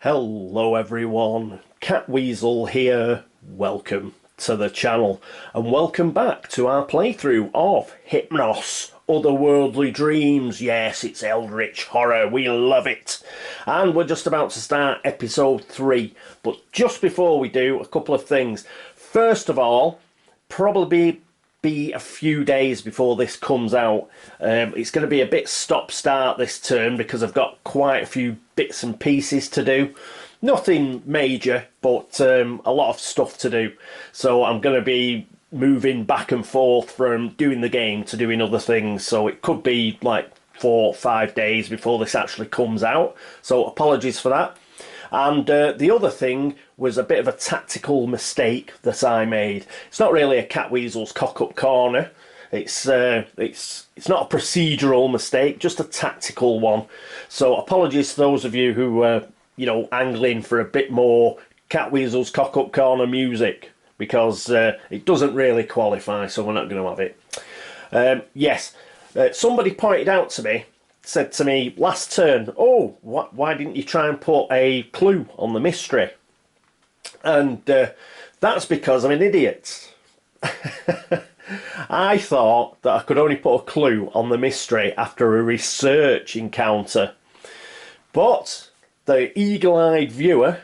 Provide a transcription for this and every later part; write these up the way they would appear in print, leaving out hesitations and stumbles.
Hello everyone, Catweazle here. Welcome to the channel and welcome back to our playthrough of Hypnos, Otherworldly Dreams. Yes, it's Eldritch horror, we love it. And we're just about to start episode 3. But just before we do, a couple of things. First of all, probably be a few days before this comes out. It's going to be a bit stop-start this term because I've got quite a few bits and pieces to do. Nothing major, but a lot of stuff to do. So I'm going to be moving back and forth from doing the game to doing other things. So it could be like 4 or 5 days before this actually comes out. So apologies for that. And the other thing was a bit of a tactical mistake that I made. It's not really a Catweazle's cock-up corner. It's not a procedural mistake, just a tactical one. So apologies to those of you who were, angling for a bit more Catweazle's cock-up corner music, because it doesn't really qualify, so we're not going to have it. Yes, somebody pointed out to me, said to me last turn, oh, why didn't you try and put a clue on the mystery? And that's because I'm an idiot. I thought that I could only put a clue on the mystery after a research encounter. But the eagle-eyed viewer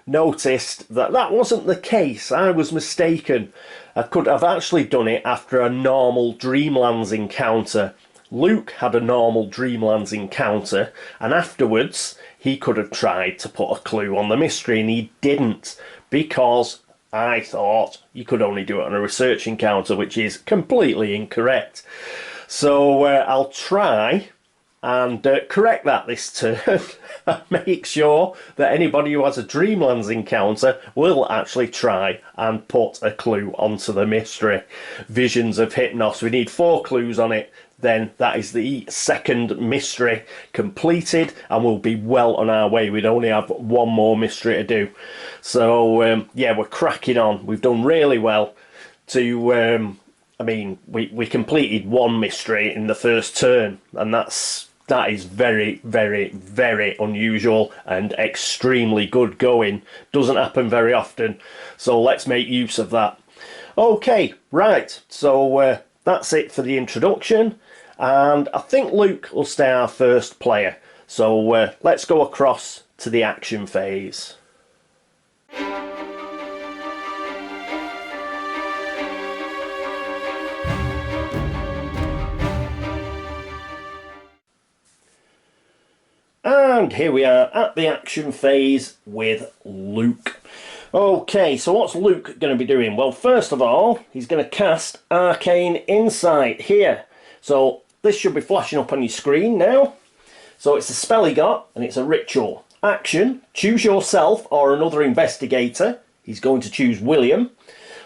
noticed that that wasn't the case. I was mistaken. I could have actually done it after a normal Dreamlands encounter. Luke had a normal Dreamlands encounter, and afterwards he could have tried to put a clue on the mystery, and he didn't, because I thought you could only do it on a research encounter, which is completely incorrect. So I'll try and correct that this turn and make sure that anybody who has a Dreamlands encounter will actually try and put a clue onto the mystery. Visions of Hypnos. We need 4 clues on it. Then that is the second mystery completed, and we'll be well on our way. We'd only have 1 more mystery to do. So yeah, we're cracking on. We've done really well to I mean, we completed 1 mystery in the first turn, and that is very, very, very unusual and extremely good going. Doesn't happen very often, so let's make use of that. Okay, right, so that's it for the introduction, and I think Luke will stay our first player. So let's go across to the action phase. And here we are at the action phase with Luke. Okay, so what's Luke going to be doing? Well, first of all, he's going to cast Arcane Insight here. So this should be flashing up on your screen now. So it's a spell he got, and it's a ritual. Action, choose yourself or another investigator. He's going to choose William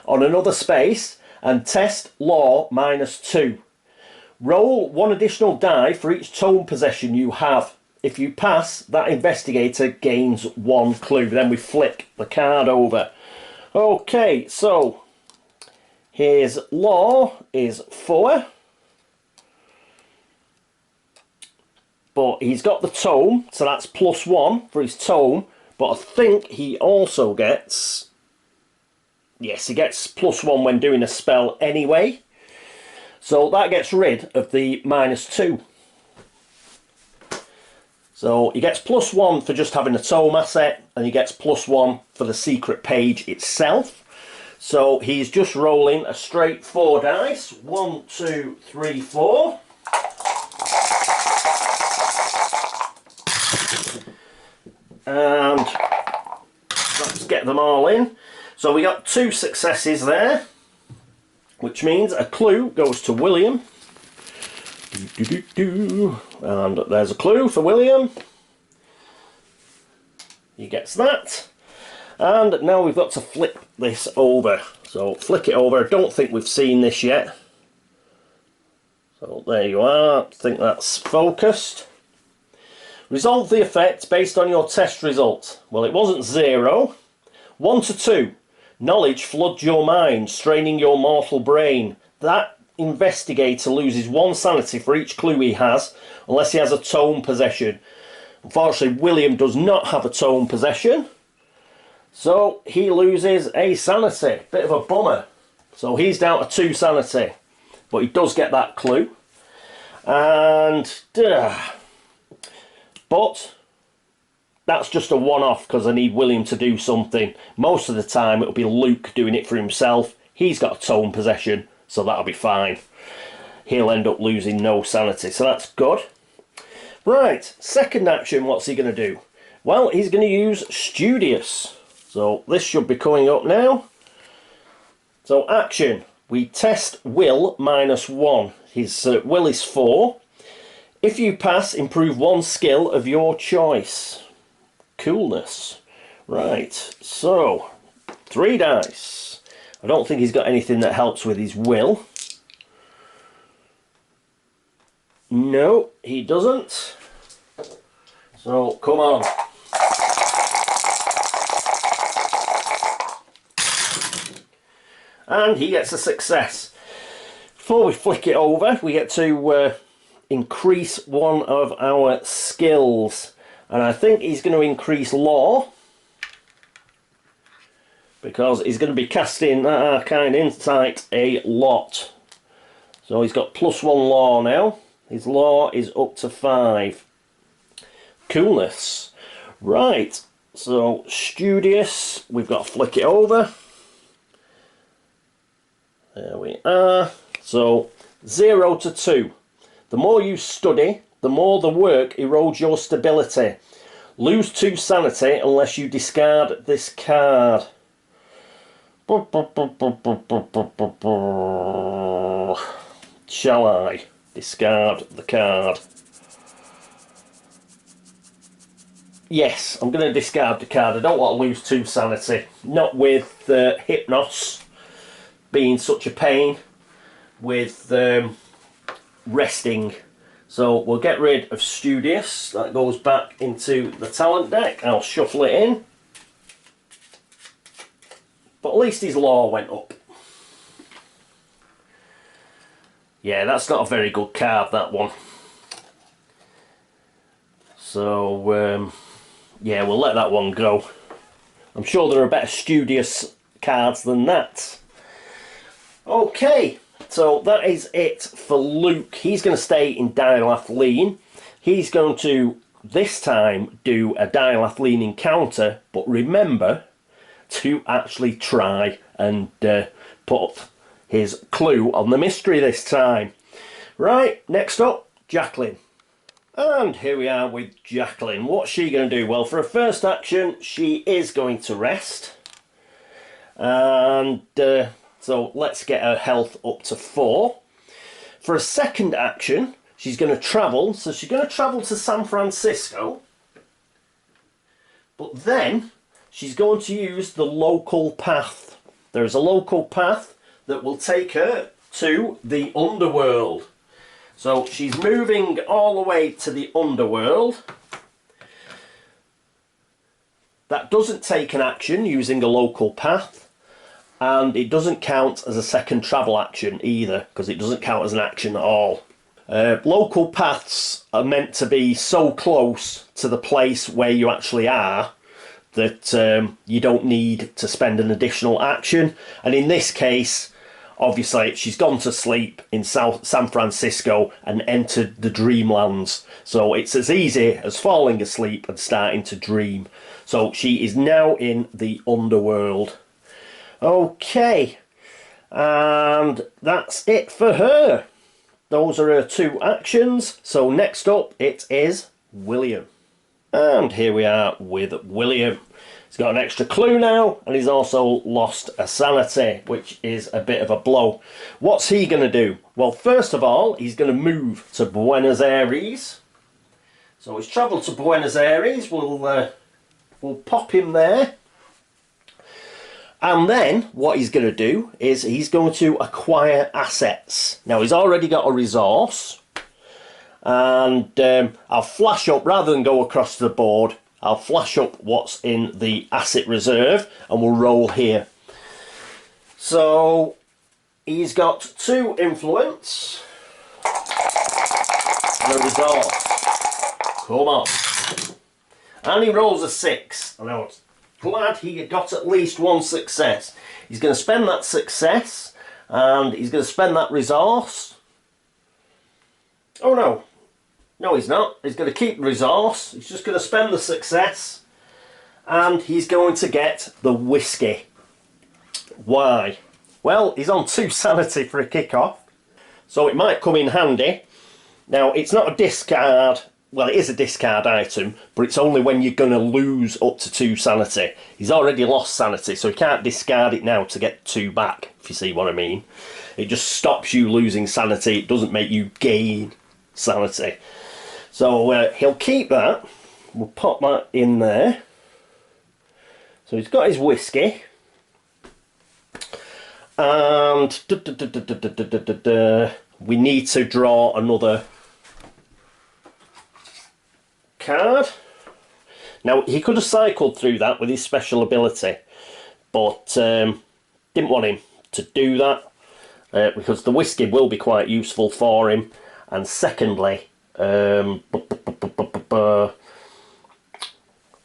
on another space and test law -2. Roll 1 additional die for each tome possession you have. If you pass, that investigator gains 1 clue. Then we flick the card over. Okay, so his law is 4. But he's got the tome, so that's +1 for his tome. But I think he also gets... yes, he gets +1 when doing a spell anyway. So that gets rid of the -2. So he gets +1 for just having a tome asset, and he gets +1 for the secret page itself. So he's just rolling a straight 4 dice. 1, 2, 3, 4. And let's get them all in. So we got 2 successes there, which means a clue goes to William. And there's a clue for William. He gets that. And now we've got to flip this over. So flick it over. I don't think we've seen this yet. So there you are. I think that's focused. Resolve the effect based on your test result. Well, it wasn't 0. 1 to 2. Knowledge floods your mind, straining your mortal brain. That investigator loses 1 sanity for each clue he has, unless he has a tome possession. Unfortunately, William does not have a tome possession, so he loses a sanity. Bit of a bummer. So he's down to 2 sanity, but he does get that clue. And but that's just a one-off because I need William to do something. Most of the time it'll be Luke doing it for himself. He's got a tome possession, so that'll be fine. He'll end up losing no sanity, so that's good. Right, second action, what's he going to do? Well, he's going to use Studious. So this should be coming up now. So action, we test will -1. His will is 4. If you pass, improve 1 skill of your choice. Coolness. Right, so 3 dice. I don't think he's got anything that helps with his will. No, he doesn't. So, come on. And he gets a success. Before we flick it over, we get to increase one of our skills. And I think he's going to increase law, because he's going to be casting Arcane Insight a lot. So he's got +1 law now. His law is up to 5. Coolness. Right, so Studious, we've got to flick it over. There we are. So 0 to 2. The more you study, the more the work erodes your stability. Lose 2 sanity unless you discard this card. Shall I discard the card? Yes, I'm going to discard the card. I don't want to lose 2 sanity. Not with Hypnos being such a pain with resting. So we'll get rid of Studious. That goes back into the talent deck. I'll shuffle it in. But at least his law went up. Yeah, that's not a very good card, that one. So, yeah, we'll let that one go. I'm sure there are better Studious cards than that. Okay, so that is it for Luke. He's going to stay in Dialath-Lean. He's going to, this time, do a Dialath-Lean encounter, but remember to actually try and put his clue on the mystery this time. Right, next up, Jacqueline. And here we are with Jacqueline. What's she going to do? Well, for her first action, she is going to rest. And so let's get her health up to 4. For a second action, she's going to travel. So she's going to travel to San Francisco. But then she's going to use the local path. There's a local path that will take her to the underworld. So she's moving all the way to the underworld. That doesn't take an action using a local path, and it doesn't count as a second travel action either, because it doesn't count as an action at all. Local paths are meant to be so close to the place where you actually are that you don't need to spend an additional action. And in this case, obviously, she's gone to sleep in San Francisco and entered the dreamlands. So it's as easy as falling asleep and starting to dream. So she is now in the underworld. Okay, and that's it for her. Those are her 2 actions. So next up, it is William. And here we are with William. He's got an extra clue now, and he's also lost a sanity, which is a bit of a blow. What's he going to do? Well, first of all, he's going to move to Buenos Aires. So he's travelled to Buenos Aires. We'll pop him there. And then what he's going to do is he's going to acquire assets. Now, he's already got a resource. And I'll flash up, rather than go across the board, I'll flash up what's in the asset reserve and we'll roll here. So he's got 2 influence and a resource. Come on. And he rolls a 6. And I was glad he got at least one success. He's going to spend that success, and he's going to spend that resource. Oh no. No, he's not. He's going to keep the resource. He's just going to spend the success. And he's going to get the whiskey. Why? Well, he's on 2 sanity for a kick-off. So it might come in handy. Now, it's not a discard. Well, it is a discard item, but it's only when you're going to lose up to 2 sanity. He's already lost sanity, so he can't discard it now to get 2 back, if you see what I mean. It just stops you losing sanity. It doesn't make you gain sanity. So he'll keep that. We'll pop that in there. So he's got his whiskey. And we need to draw another card. Now, he could have cycled through that with his special ability, but didn't want him to do that because the whiskey will be quite useful for him. And secondly, there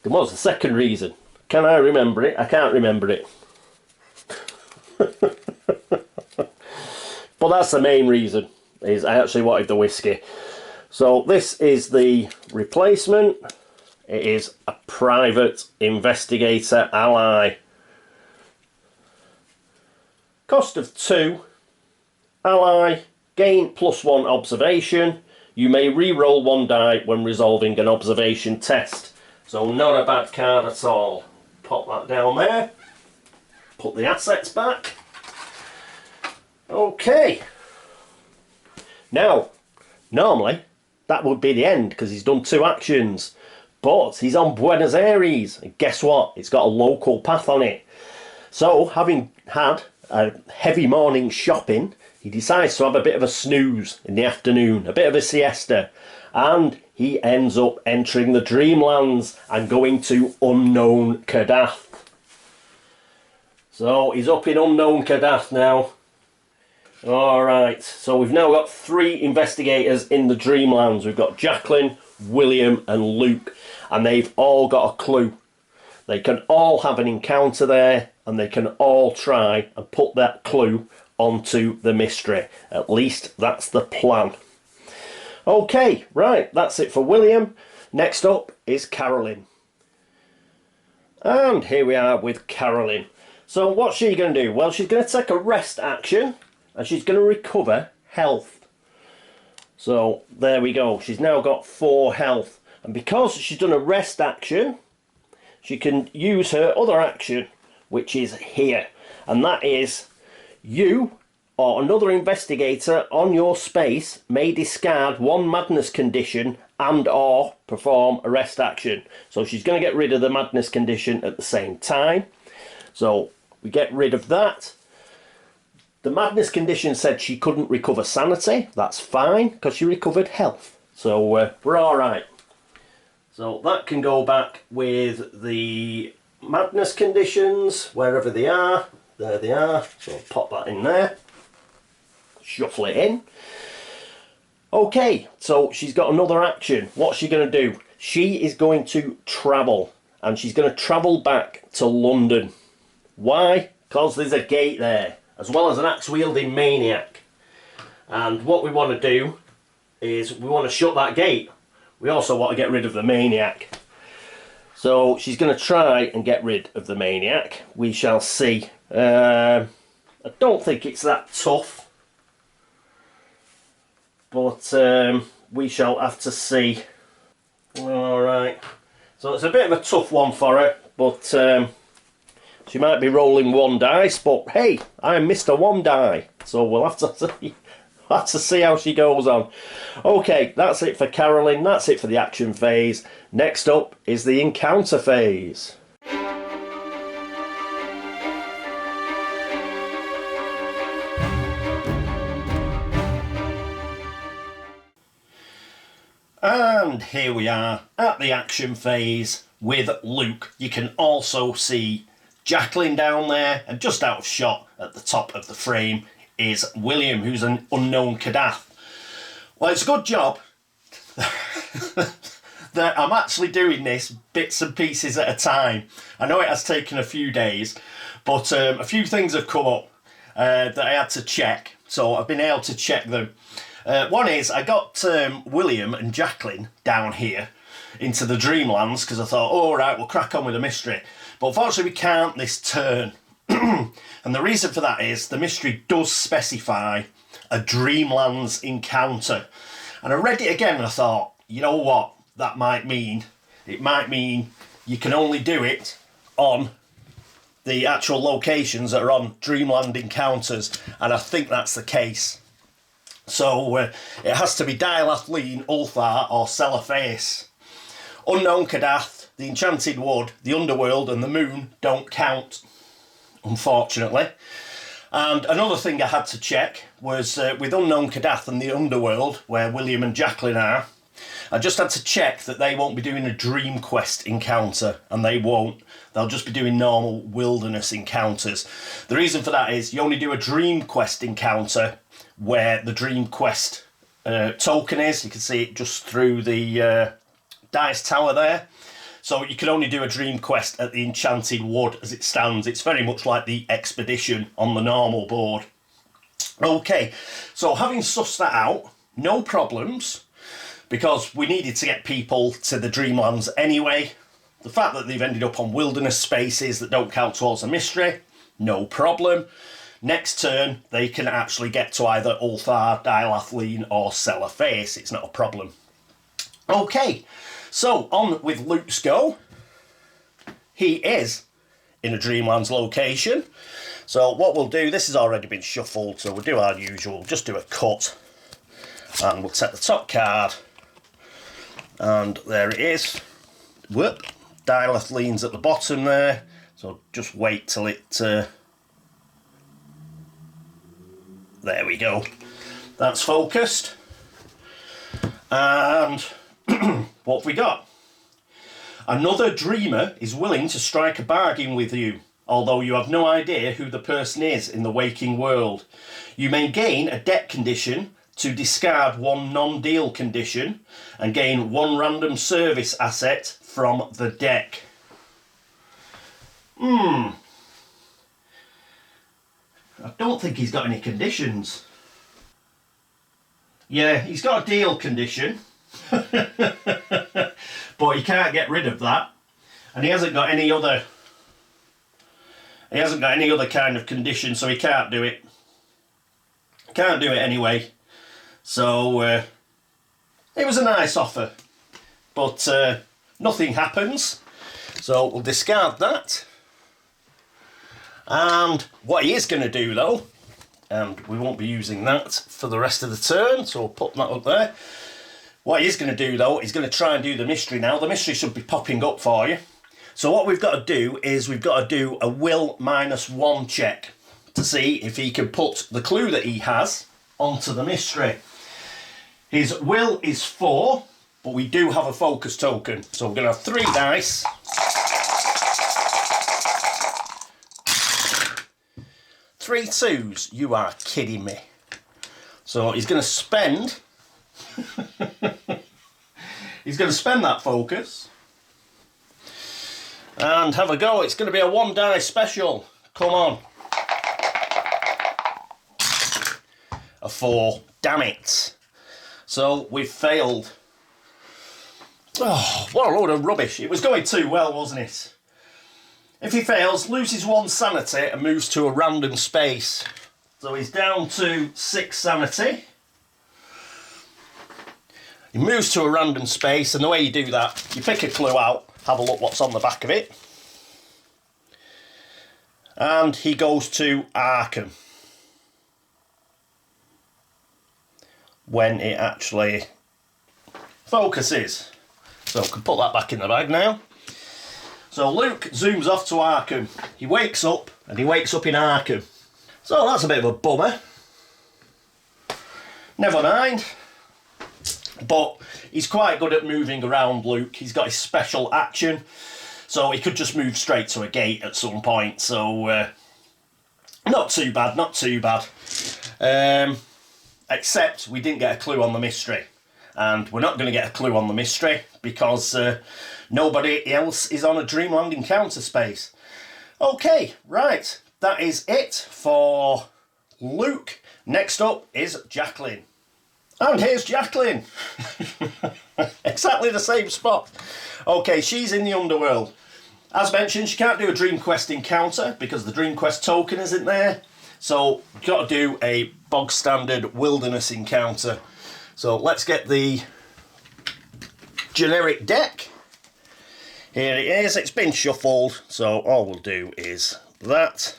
was a second reason. Can I remember it? I can't remember it. But that's the main reason, is I actually wanted the whiskey. So this is the replacement. It is a private investigator ally. Cost of 2. Ally, gain +1 observation. You may re-roll 1 die when resolving an observation test. So not a bad card at all. Pop that down there. Put the assets back. Okay. Now, normally that would be the end because he's done 2 actions. But he's on Buenos Aires. And guess what? It's got a local path on it. So, having had a heavy morning shopping, he decides to have a bit of a snooze in the afternoon, a bit of a siesta. And he ends up entering the Dreamlands and going to Unknown Kadath. So he's up in Unknown Kadath now. Alright, so we've now got 3 investigators in the Dreamlands. We've got Jacqueline, William and Luke. And they've all got a clue. They can all have an encounter there, and they can all try and put that clue onto the mystery. At least that's the plan. Okay, right, that's it for William. Next up is Carolyn. And here we are with Carolyn. So what's she going to do? Well, she's going to take a rest action, and she's going to recover health. So there we go. She's now got 4 health. And because she's done a rest action, she can use her other action, which is here. And that is, you or another investigator on your space may discard 1 madness condition and or perform a rest action. So she's going to get rid of the madness condition at the same time. So we get rid of that. The madness condition said she couldn't recover sanity. That's fine, because she recovered health. So we're alright. So that can go back with the madness conditions, wherever they are. There they are. So I'll pop that in there. Shuffle it in. Okay, so she's got another action. What's she going to do? She is going to travel. And she's going to travel back to London. Why? Because there's a gate there, as well as an axe-wielding maniac. And what we want to do is we want to shut that gate. We also want to get rid of the maniac. So she's going to try and get rid of the maniac. We shall see. I don't think it's that tough. But we shall have to see. Alright. So it's a bit of a tough one for her. But she might be rolling 1 dice. But hey, I'm Mr. 1 die. So we'll have to see. Have to see how she goes on. Okay, that's it for Carolyn. That's it for the action phase. Next up is the encounter phase. And here we are at the action phase with Luke. You can also see Jacqueline down there, and just out of shot at the top of the frame is William, who's an unknown Kadath. Well, it's a good job. that I'm actually doing this bits and pieces at a time. I know it has taken a few days, but a few things have come up that I had to check, so I've been able to check them. One is I got William and Jacqueline down here into the Dreamlands because I thought, oh, all right, we'll crack on with the mystery. But unfortunately, we can't this turn. And the reason for that is the mystery does specify a Dreamlands encounter. And I read it again and I thought, you know what that might mean? It might mean you can only do it on the actual locations that are on Dreamland encounters. And I think that's the case. So it has to be Dialathleen, Ulthar or Cellarface. Unknown Kadath, the Enchanted Wood, the Underworld and the Moon don't count, unfortunately. And another thing I had to check was with Unknown Kadath and the Underworld, where William and Jacqueline are, I just had to check that they won't be doing a Dream Quest encounter, and they won't. They'll just be doing normal wilderness encounters. The reason for that is you only do a Dream Quest encounter where the Dream Quest token is. You can see it just through the dice tower there. So you can only do a Dream Quest at the Enchanted Wood as it stands. It's very much like the Expedition on the normal board. Okay, so having sussed that out, no problems, because we needed to get people to the Dreamlands anyway. The fact that they've ended up on wilderness spaces that don't count towards a mystery, no problem. Next turn, they can actually get to either Ulthar, Dialathleen or Cellarface. It's not a problem. Okay, so on with Luke's go. He is in a Dreamlands location. So what we'll do, this has already been shuffled, so we'll do our usual, just do a cut. And we'll set the top card. And there it is. Whoop. Dialathleen's at the bottom there. So just wait till it... there we go. That's focused. And what have we got? Another dreamer is willing to strike a bargain with you, although you have no idea who the person is in the waking world. You may gain a deck condition to discard one non-deal condition and gain one random service asset from the deck. I don't think he's got any conditions. Yeah, he's got a deal condition. But he can't get rid of that. And he hasn't got any other... He hasn't got any other kind of condition, so he can't do it. Can't do it anyway. So, it was a nice offer. But nothing happens. So we'll discard that. And what he is going to do though, and we won't be using that for the rest of the turn, so we'll put that up there. What he is going to do though, he's going to try and do the mystery now. The mystery should be popping up for you. So what we've got to do is we've got to do a will -1 check to see if he can put the clue that he has onto the mystery. His will is 4, but we do have a focus token. So we're going to have 3 dice. Three 2s, you are kidding me. So he's going to spend... he's going to spend that focus. And have a go. It's going to be a 1 die special. Come on. A 4. Damn it. So we've failed. Oh, what a load of rubbish. It was going too well, wasn't it? If he fails, loses 1 sanity and moves to a random space. So he's down to 6 sanity. He moves to a random space, and the way you do that, you pick a clue out, have a look what's on the back of it. And he goes to Arkham. When it actually focuses. So we can put that back in the bag now. So Luke zooms off to Arkham. He wakes up, and he wakes up in Arkham. So that's a bit of a bummer. Never mind. But he's quite good at moving around, Luke. He's got his special action. So he could just move straight to a gate at some point. So not too bad, not too bad. Except we didn't get a clue on the mystery. And we're not going to get a clue on the mystery because nobody else is on a Dreamland encounter space. Okay, right, that is it for Luke. Next up is Jacqueline. And here's Jacqueline. Exactly the same spot. Okay, she's in the underworld. As mentioned, she can't do a Dream Quest encounter because the Dream Quest token isn't there. So, you've got to do a bog standard wilderness encounter. So, let's get the generic deck. Here it is. It's been shuffled. So, all we'll do is that.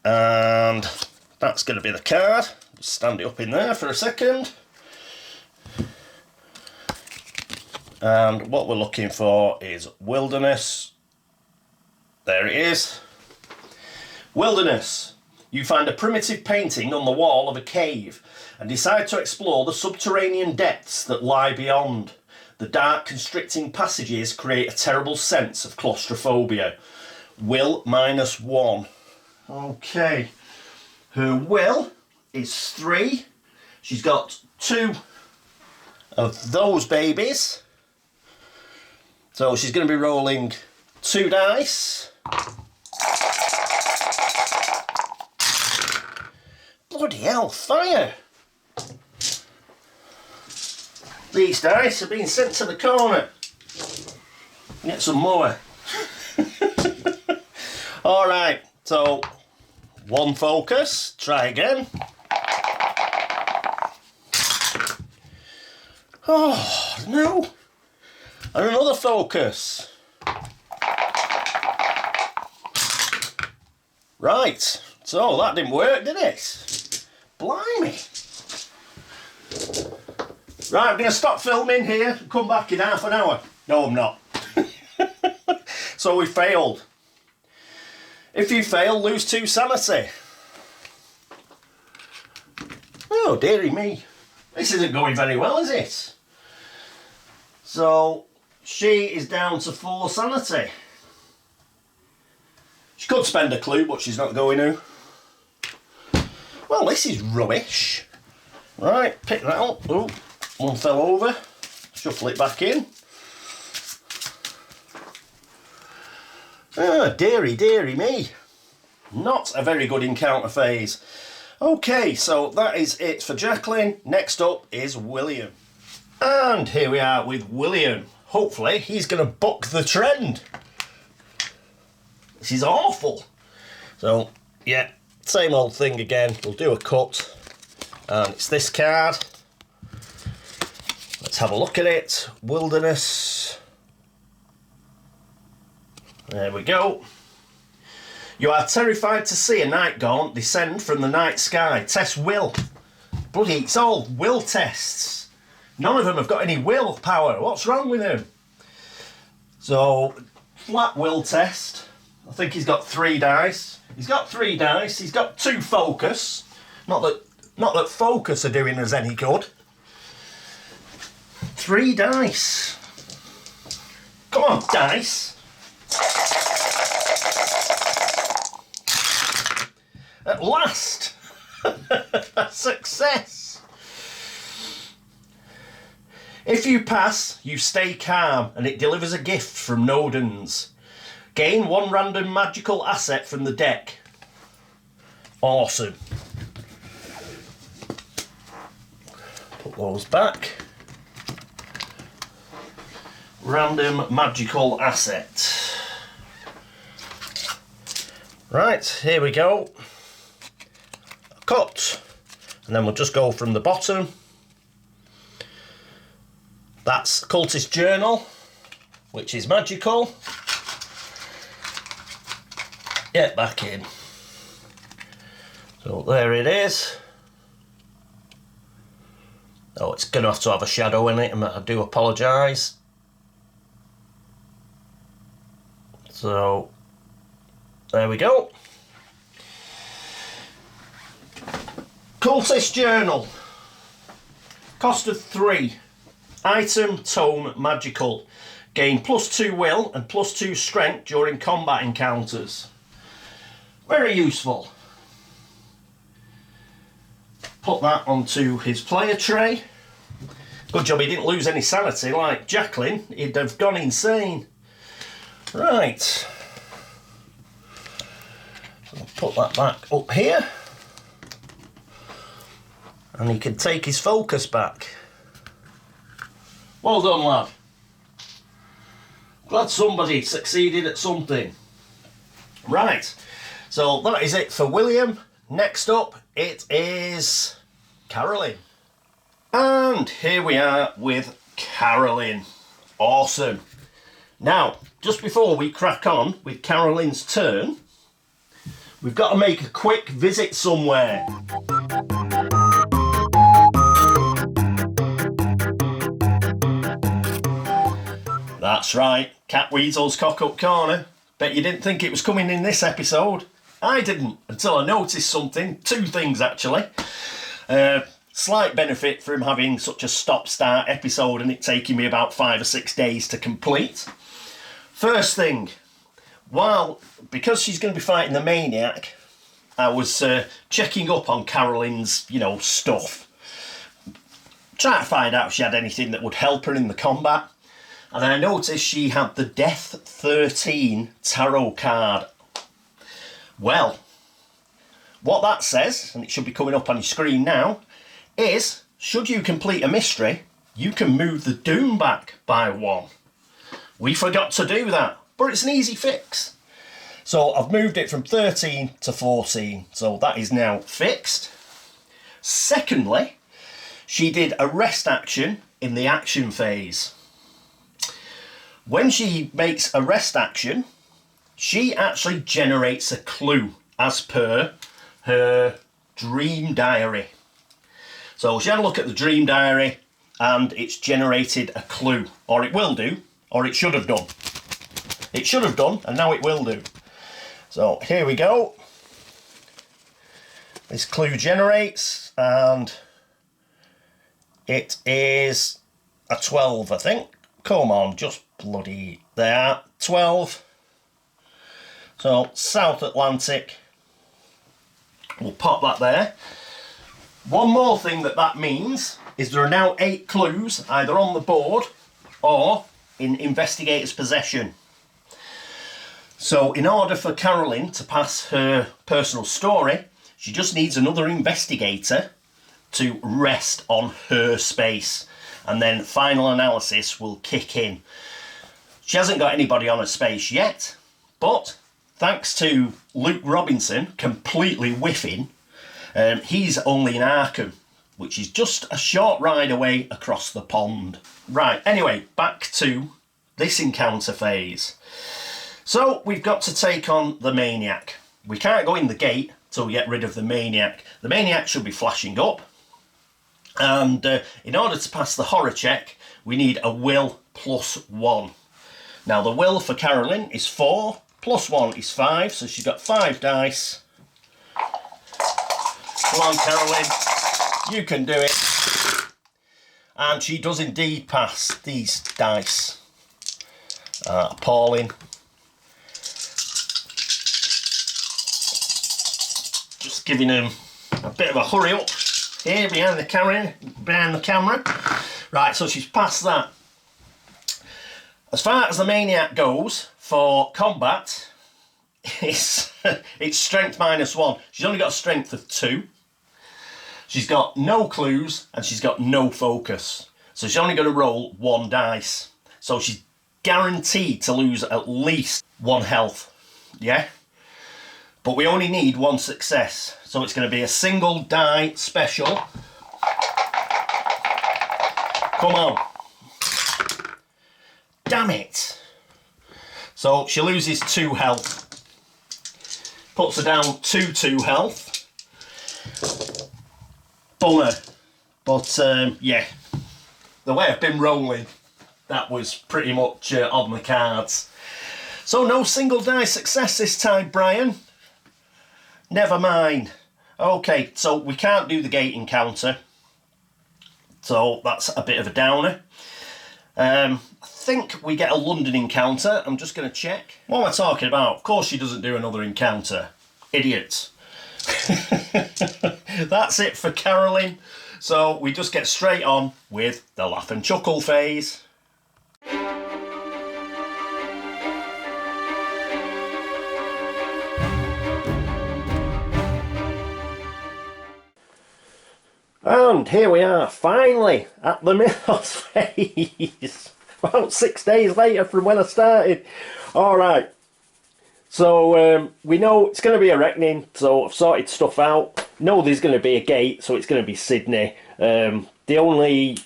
And that's going to be the card. Stand it up in there for a second. And what we're looking for is wilderness. There it is. Wilderness. You find a primitive painting on the wall of a cave and decide to explore the subterranean depths that lie beyond. The dark, constricting passages create a terrible sense of claustrophobia. Will -1. Okay. Her will is 3. She's got 2 of those babies. So she's going to be rolling 2 dice. Bloody hell, fire! These dice are being sent to the corner. Get some more. Alright, so 1 focus, try again. Oh, no. And another focus. Right, so that didn't work, did it? Blimey. Right, I'm going to stop filming here and come back in half an hour. No, I'm not. So we failed. If you fail, lose 2 sanity. Oh, dearie me. This isn't going very well, is it? So, she is down to 4 sanity. She could spend a clue, but she's not going to. Well, this is rubbish. Right, pick that up. Oh, one fell over. Shuffle it back in. Ah, dearie me. Not a very good encounter phase. Okay, so that is it for Jacqueline. Next up is William. And here we are with William. Hopefully he's going to buck the trend. This is awful. So, yeah, same old thing again. We'll do a cut. And it's this card. Let's have a look at it. Wilderness. There we go. You are terrified to see a night gaunt descend from the night sky. Test will. Bloody, it's all will tests. None of them have got any will power. What's wrong with them? So, flat will test. I think he's got 3 dice. He's got 3 dice. He's got 2 focus. Not that focus are doing us any good. 3 dice. Come on, dice. At last! A success! If you pass, you stay calm and it delivers a gift from Nodens. Gain 1 random magical asset from the deck. Awesome. Put those back. Random magical asset. Right, here we go. Cut. And then we'll just go from the bottom. That's Cultist Journal, which is magical. Get back in. So there it is. Oh, it's going to have a shadow in it, and I do apologise. So, there we go. Cultist Journal. Cost of 3. Item, tome, magical. Gain +2 will and +2 strength during combat encounters. Very useful. Put that onto his player tray. Good job he didn't lose any sanity like Jacqueline. He'd have gone insane. Right. So I'll put that back up here. And he can take his focus back. Well done, lad. Glad somebody succeeded at something. Right, so that is it for William. Next up, it is Carolyn. And here we are with Carolyn. Awesome. Now, just before we crack on with Carolyn's turn, we've got to make a quick visit somewhere. That's right, Catweazle's Cock-Up Corner. Bet you didn't think it was coming in this episode. I didn't, until I noticed something. Two things, actually. Slight benefit from having such a stop-start episode and it taking me about 5 or 6 days to complete. First thing, because she's going to be fighting the maniac, I was checking up on Carolyn's, stuff. Trying to find out if she had anything that would help her in the combat. And I noticed she had the Death 13 tarot card. Well, what that says, and it should be coming up on your screen now, is should you complete a mystery, you can move the doom back by 1. We forgot to do that, but it's an easy fix. So I've moved it from 13 to 14, so that is now fixed. Secondly, she did a rest action in the action phase. When she makes a rest action, she actually generates a clue as per her dream diary. So she had a look at the dream diary and it's generated a clue, or it will do, or it should have done. It should have done, and now it will do. So here we go. This clue generates, and it is a 12, I think. Come on, just bloody there. 12. So South Atlantic. We'll pop that there. One more thing that means is there are now 8 clues either on the board or in investigator's possession. So in order for Carolyn to pass her personal story, she just needs another investigator to rest on her space, and then final analysis will kick in. She hasn't got anybody on her space yet, but thanks to Luke Robinson completely whiffing, he's only in Arkham, which is just a short ride away across the pond. Right, anyway, back to this encounter phase. So we've got to take on the maniac. We can't go in the gate till we get rid of the maniac. The maniac should be flashing up. And in order to pass the horror check, we need a will +1. Now the will for Carolyn is 4, +1 is 5, so she's got 5 dice. Come on, Carolyn, you can do it. And she does indeed pass these dice. Appalling. Just giving him a bit of a hurry up here behind the camera. Right, so she's passed that. As far as the maniac goes for combat, it's strength -1. She's only got a strength of 2. She's got no clues and she's got no focus. So she's only going to roll 1 dice. So she's guaranteed to lose at least 1 health. Yeah? But we only need 1 success. So it's going to be a single die special. Come on. Damn it. So she loses 2 health. Puts her down to 2 health. Bummer. But yeah, the way I've been rolling, that was pretty much on the cards. So no single die success this time, Brian. Never mind. Okay, so we can't do the gate encounter. So that's a bit of a downer. I think we get a London encounter. I'm just going to check. What am I talking about? Of course she doesn't do another encounter. Idiot. That's it for Carolyn. So we just get straight on with the laugh and chuckle phase. And here we are, finally, at the Mythos phase. About 6 days later from when I started. Alright, so we know it's going to be a reckoning, so I've sorted stuff out. Know there's going to be a gate, so it's going to be Sydney. The only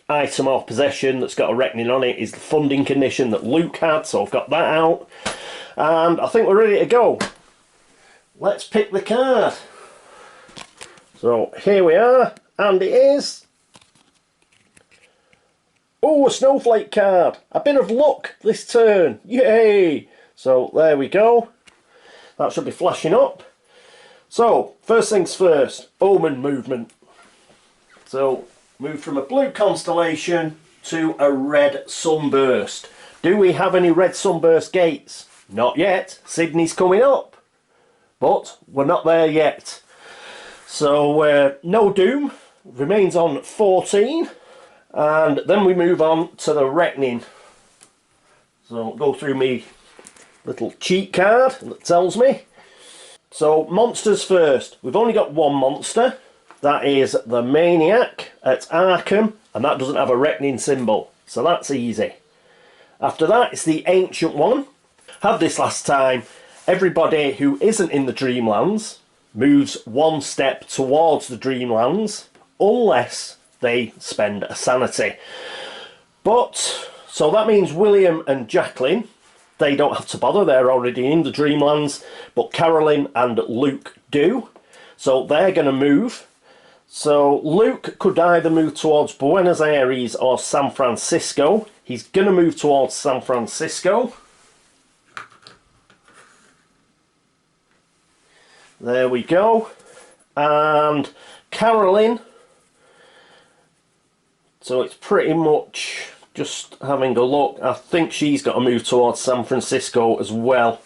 item or possession that's got a reckoning on it is the funding condition that Luke had, so I've got that out. And I think we're ready to go. Let's pick the card. So here we are. And it is, oh, a snowflake card. A bit of luck this turn. Yay! So there we go. That should be flashing up. So first things first, omen movement. So move from a blue constellation to a red sunburst. Do we have any red sunburst gates? Not yet. Sydney's coming up, but we're not there yet. So no doom. Remains on 14, and then we move on to the reckoning. So I'll go through my little cheat card that tells me. So monsters first. We've only got one monster. That is the Maniac at Arkham, and that doesn't have a reckoning symbol, so that's easy. After that, it's the Ancient One. Had this last time. Everybody who isn't in the Dreamlands moves one step towards the Dreamlands, unless they spend a sanity. But, so that means William and Jacqueline, they don't have to bother, they're already in the Dreamlands, but Carolyn and Luke do. So they're going to move. So Luke could either move towards Buenos Aires or San Francisco. He's going to move towards San Francisco. There we go. And Carolyn, so it's pretty much just having a look. I think she's got to move towards San Francisco as well.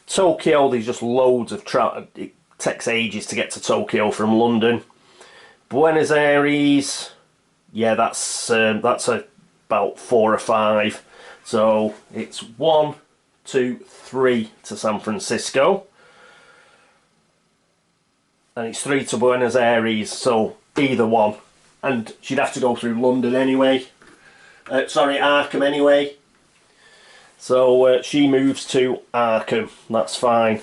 Tokyo, there's just loads of it takes ages to get to Tokyo from London. Buenos Aires, yeah, that's about 4 or 5. So it's 1, 2, 3 to San Francisco. And it's 3 to Buenos Aires, so either one. And she'd have to go through London anyway. Sorry, Arkham anyway. So she moves to Arkham, that's fine.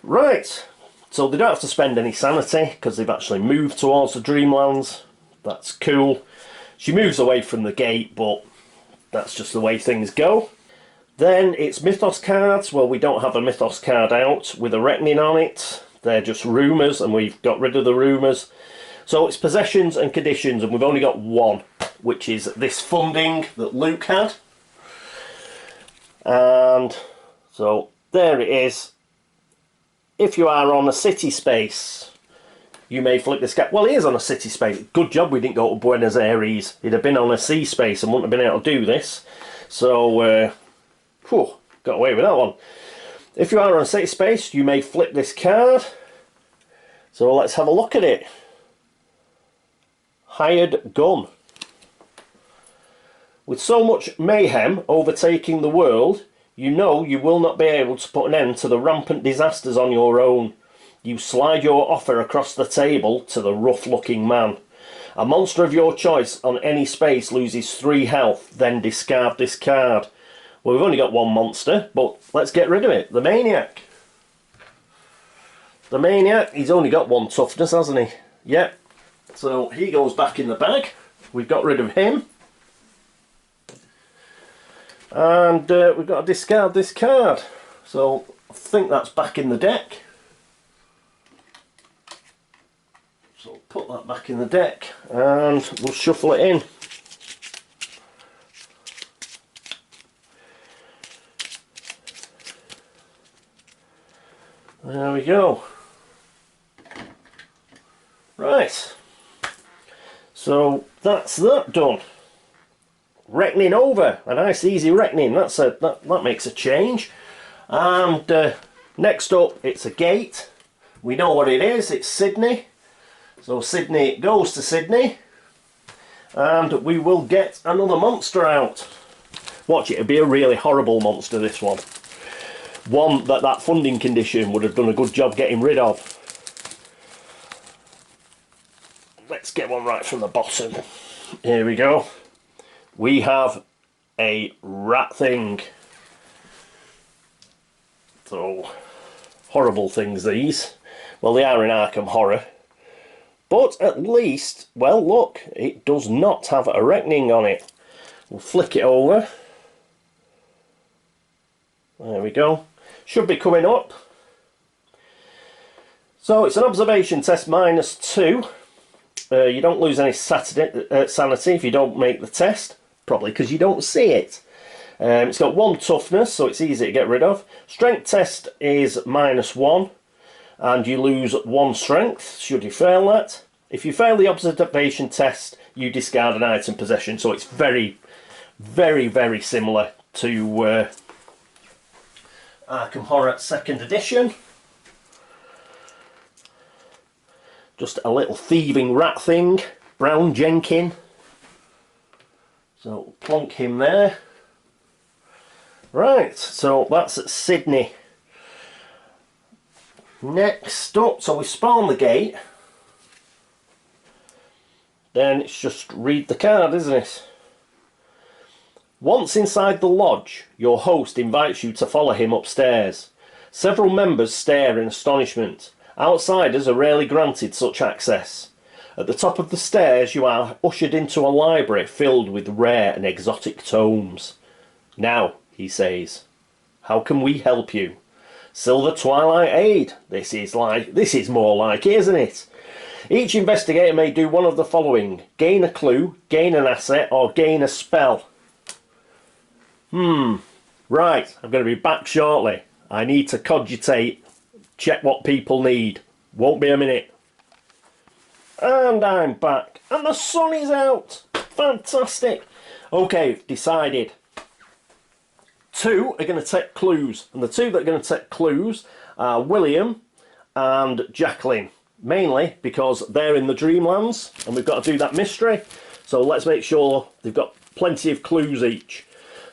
Right, so they don't have to spend any sanity because they've actually moved towards the Dreamlands. That's cool. She moves away from the gate, but that's just the way things go. Then it's Mythos cards. Well, we don't have a Mythos card out with a reckoning on it. They're just rumours, and we've got rid of the rumours. So it's possessions and conditions, and we've only got one, which is this funding that Luke had. And so there it is. If you are on a city space, you may flip this guy. Well, he is on a city space. Good job we didn't go to Buenos Aires. He'd have been on a sea space and wouldn't have been able to do this. So, got away with that one. If you are on a city space, you may flip this card. So let's have a look at it. Hired gun. With so much mayhem overtaking the world, you know you will not be able to put an end to the rampant disasters on your own. You slide your offer across the table to the rough-looking man. A monster of your choice on any space loses 3 health, then discard this card. Well, we've only got one monster, but let's get rid of it. The Maniac. The Maniac, he's only got 1 toughness, hasn't he? Yep. So he goes back in the bag. We've got rid of him. And we've got to discard this card. So I think that's back in the deck. So put that back in the deck and we'll shuffle it in. There we go. Right. So that's that done. Reckoning over. A nice easy reckoning. That makes a change. And next up, it's a gate. We know what it is. It's Sydney. So Sydney goes to Sydney, and we will get another monster out. Watch it, it'll be a really horrible monster, this one. One that funding condition would have done a good job getting rid of. Let's get one right from the bottom. Here we go. We have a rat thing. So, horrible things these. Well, they are in Arkham Horror. But at least, well look, it does not have a reckoning on it. We'll flick it over. There we go. Should be coming up. So it's an observation test -2. You don't lose any sanity if you don't make the test. Probably because you don't see it. It's got 1 toughness, so it's easy to get rid of. Strength test is -1. And you lose 1 strength should you fail that. If you fail the observation test, you discard an item possession. So it's very, very, very similar to Arkham Horror 2nd edition. Just a little thieving rat thing, Brown Jenkin. So plonk him there. Right, so that's at Sydney. Next up, so we spawn the gate. Then it's just read the card, isn't it? Once inside the lodge, your host invites you to follow him upstairs. Several members stare in astonishment. Outsiders are rarely granted such access. At the top of the stairs, you are ushered into a library filled with rare and exotic tomes. Now, he says, how can we help you? Silver Twilight Aid. This is more like it, isn't it? Each investigator may do one of the following: gain a clue, gain an asset, or gain a spell. Right, I'm going to be back shortly. I need to cogitate, check what people need. Won't be a minute. And I'm back. And the sun is out. Fantastic. Okay, decided. 2 are going to take clues. And the 2 that are going to take clues are William and Jacqueline. Mainly because they're in the Dreamlands and we've got to do that mystery. So let's make sure they've got plenty of clues each.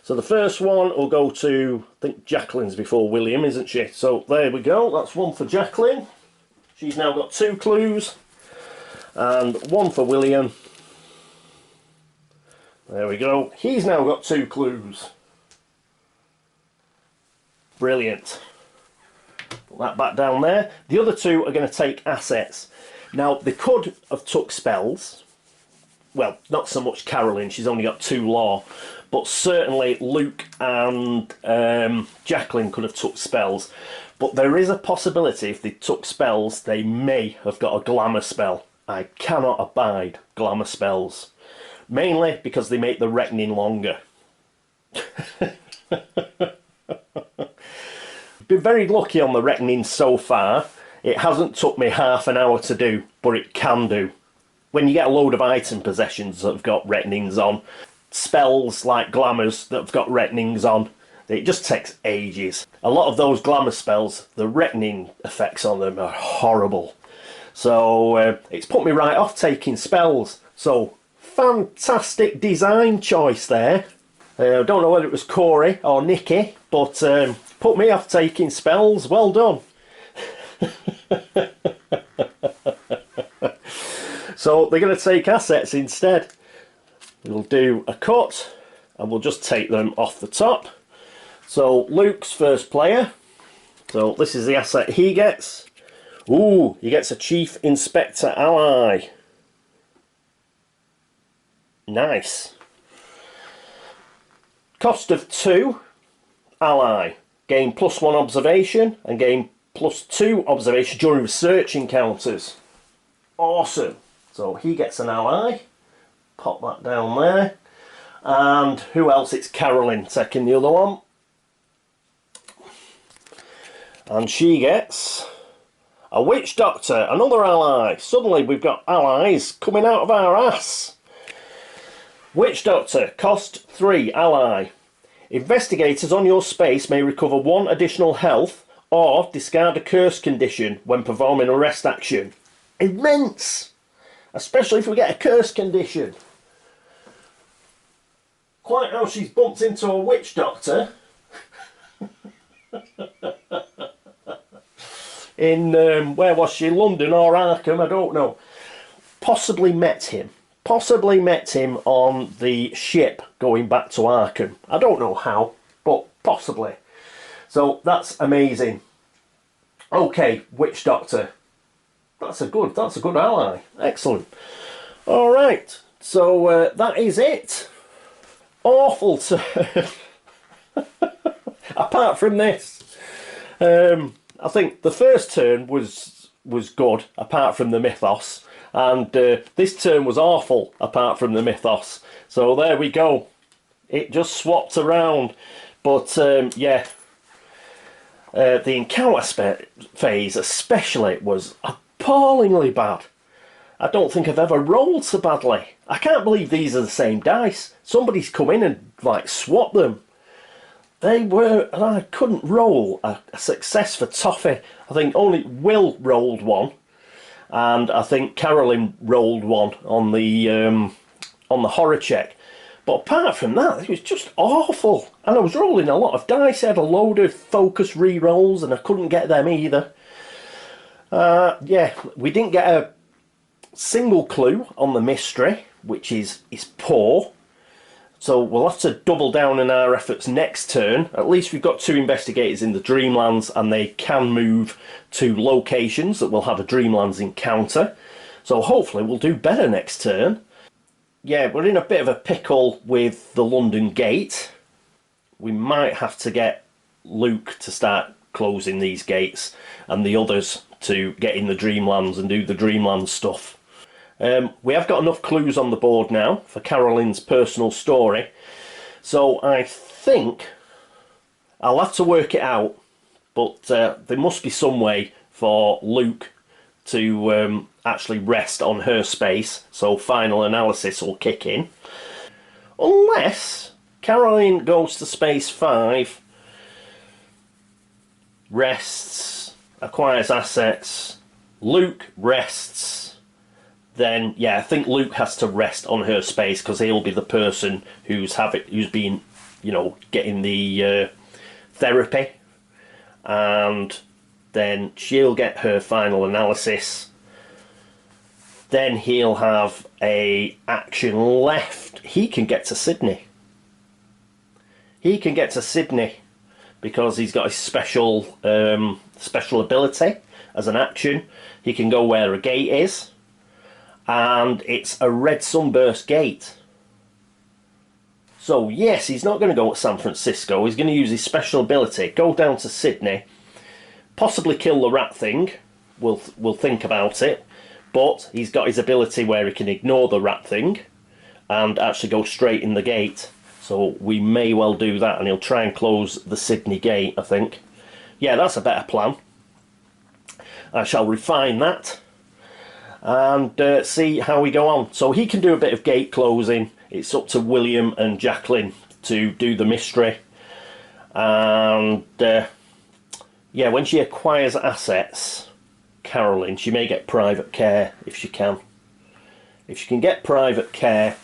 So the first one will go to, I think Jacqueline's before William, isn't she? So there we go. That's 1 for Jacqueline. She's now got 2 clues. And 1 for William. There we go. He's now got 2 clues. Brilliant. Put that back down there. The other 2 are going to take assets. Now, they could have took spells. Well, not so much Carolyn, she's only got 2 law. But certainly Luke and Jacqueline could have took spells. But there is a possibility if they took spells, they may have got a glamour spell. I cannot abide glamour spells. Mainly because they make the reckoning longer. Been very lucky on the reckoning so far. It hasn't took me half an hour to do, but it can do. When you get a load of item possessions that have got reckonings on, spells like glamours that have got reckonings on, it just takes ages. A lot of those glamour spells, the reckoning effects on them are horrible. So it's put me right off taking spells. So fantastic design choice there. I don't know whether it was Corey or Nikki, but put me off taking spells. Well done. So they're going to take assets instead. We'll do a cut and we'll just take them off the top. So Luke's first player. So this is the asset he gets. Ooh, he gets a Chief Inspector ally. Nice. Cost of 2, ally. Gain +1 observation and gain +2 observation during research encounters. Awesome. So he gets an ally. Pop that down there. And who else? It's Carolyn taking the other one. And she gets a Witch Doctor, another ally. Suddenly we've got allies coming out of our ass. Witch Doctor, cost 3, ally. Investigators on your space may recover 1 additional health or discard a curse condition when performing a rest action. Immense! especially if we get a curse condition. Quite how she's bumped into a witch doctor in, where was she, London or Arkham, I don't know. Possibly met him on the ship going back to Arkham. I don't know how, but possibly. So that's amazing. Okay, witch doctor. That's a good ally. Excellent. All right. So that is it. Awful turn. Apart from this, I think the first turn was good, apart from the mythos, and this turn was awful, apart from the mythos. So there we go. It just swapped around, but yeah, the encounter phase especially was appallingly bad. I don't think I've ever rolled so badly. I can't believe these are the same dice. Somebody's come in and like swapped them. They were, and I couldn't roll a success for Toffee. I think only Will rolled one, and I think Carolyn rolled one on the horror check. But apart from that, it was just awful. And I was rolling a lot of dice. I had a load of focus re-rolls, and I couldn't get them either. Yeah, we didn't get a single clue on the mystery, which is poor. So we'll have to double down in our efforts next turn. At least we've got 2 investigators in the Dreamlands, and they can move to locations that will have a Dreamlands encounter. So hopefully we'll do better next turn. Yeah, we're in a bit of a pickle with the London Gate. We might have to get Luke to start closing these gates, and the others to get in the Dreamlands and do the Dreamlands stuff. We have got enough clues on the board now for Carolyn's personal story, so I think I'll have to work it out, but there must be some way for Luke to actually rest on her space, so final analysis will kick in. Unless Carolyn goes to space 5, rests, acquires assets, Luke rests, then yeah, I think Luke has to rest on her space because he'll be the person who's been, you know, getting the therapy, and then she'll get her final analysis. Then he'll have a action left. He can get to Sydney. He can get to Sydney because he's got a special ability as an action. He can go where a gate is, and it's a red sunburst gate. So yes, he's not going to go to San Francisco. He's going to use his special ability, go down to Sydney, possibly kill the rat thing. We'll think about it. But he's got his ability where he can ignore the rat thing and actually go straight in the gate. So we may well do that, and he'll try and close the Sydney gate, I think. Yeah, that's a better plan. I shall refine that and see how we go on. So he can do a bit of gate closing. It's up to William and Jacqueline to do the mystery. And yeah, when she acquires assets, Carolyn, she may get private care if she can. If she can get private care,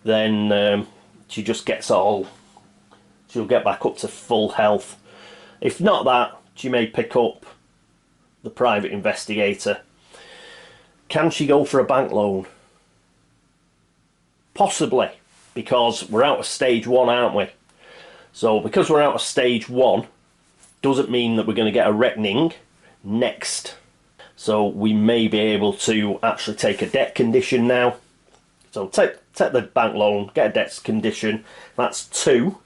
then she just gets she'll get back up to full health. If not that, she may pick up the private investigator. Can she go for a bank loan? Possibly, because we're out of stage 1, aren't we? So because we're out of stage 1, doesn't mean that we're going to get a reckoning next. So we may be able to actually take a debt condition now. So take the bank loan, get a debt condition. That's 2.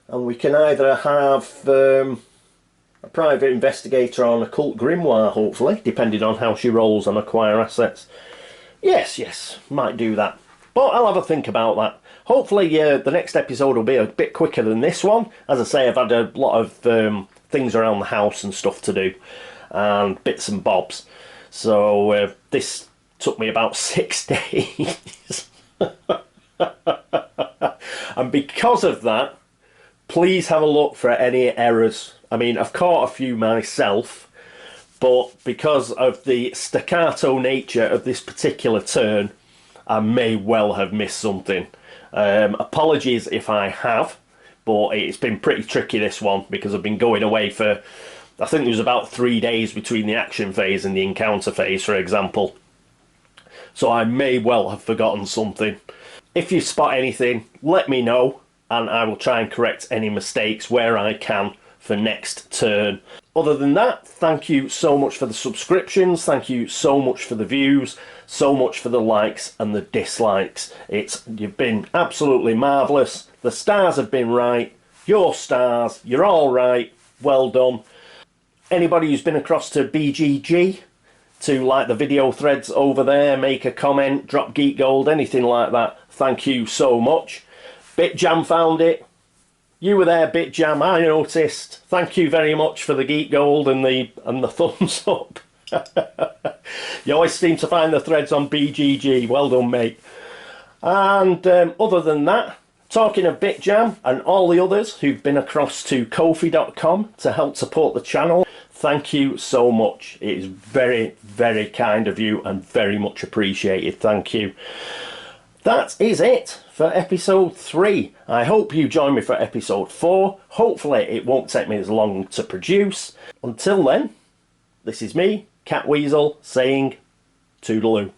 And we can either have a private investigator on occult grimoire, hopefully, depending on how she rolls on acquire assets. Yes, might do that. But I'll have a think about that. Hopefully the next episode will be a bit quicker than this one. As I say, I've had a lot of things around the house and stuff to do, and bits and bobs. So this took me about 6 days. And because of that, please have a look for any errors. I mean, I've caught a few myself, but because of the staccato nature of this particular turn, I may well have missed something. Apologies if I have, but it's been pretty tricky, this one, because I've been going away for, I think there was about 3 days between the action phase and the encounter phase, for example. So I may well have forgotten something. If you spot anything, let me know, and I will try and correct any mistakes where I can for next turn. Other than that, thank you so much for the subscriptions, thank you so much for the views, so much for the likes and the dislikes. You've been absolutely marvellous. The stars have been right. Your stars, you're all right. Well done. Anybody who's been across to BGG to like the video threads over there, make a comment, drop geek gold, anything like that, thank you so much. BitJam found it. You were there, BitJam, I noticed. Thank you very much for the geek gold and the thumbs up. You always seem to find the threads on BGG. Well done, mate. And other than that, talking of BitJam and all the others who've been across to Ko-fi.com to help support the channel, thank you so much. It is very, very kind of you and very much appreciated. Thank you. That is it for episode 3. I hope you join me for episode 4. Hopefully it won't take me as long to produce. Until then, this is me, Catweazle, saying toodaloo.